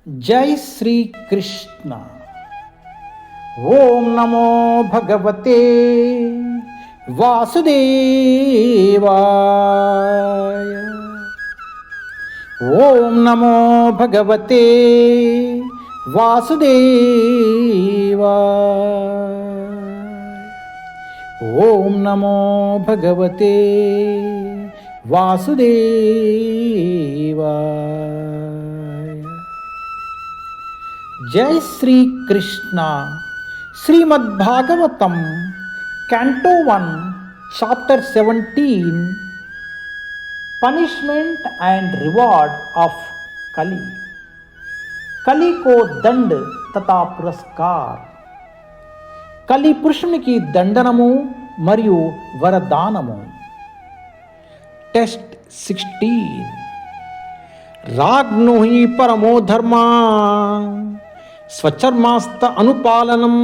जय श्री कृष्ण। ओम नमो भगवते वासुदेवाय। ओम नमो भगवते वासुदेवाय। ओम नमो भगवते वासुदेवाय। जय Shri Krishna. Shrimad Bhagavatam canto 1 chapter 17 punishment and reward of कली। कली को दंड तथा पुरस्कार। कली పురుషునికి దండనము మరియు వరదానము। टेस्ट 16। राज्ञो हि परमो धर्मा स्वचर्मास्त अनुपालनम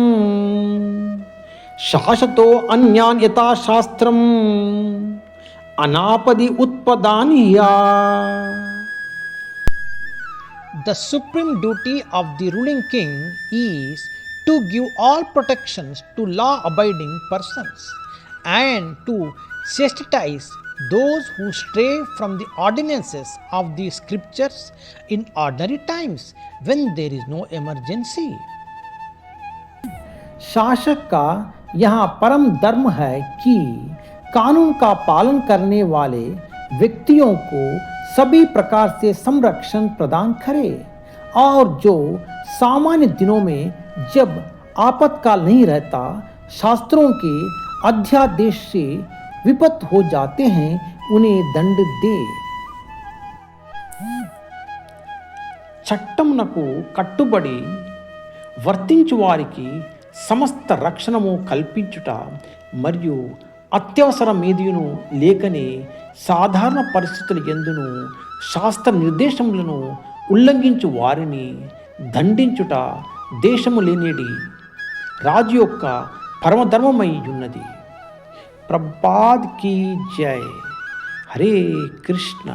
शासतो अन्यान यथा शास्त्रम अनापदि उत्पदानिया। The supreme duty of the ruling king is to give all protections to law-abiding persons and to chastise those who stray from the ordinances of the scriptures in ordinary times when there is no emergency. शासक का यहाँ परम धर्म है कि कानून का पालन करने वाले व्यक्तियों को सभी प्रकार से संरक्षण प्रदान करे और जो सामान्य दिनों में जब आपातकाल नहीं रहता शास्त्रों के अध्यादेश से विपत हो जाते हैं उन्हें दंड दे। చట్టమునకు కట్టుబడి వర్తించు వారికి సమస్త రక్షణము కల్పించుట మరియు అత్యవసరం ఏదియును లేకనే సాధారణ పరిస్థితుల యందును శాస్త్ర నిర్దేశములను ఉల్లంఘించు వారిని దండించుట దేశము లేనిడి రాజు యొక్క పరమధర్మమై ఉన్నది। प्रभुपाद की जय। हरे कृष्ण।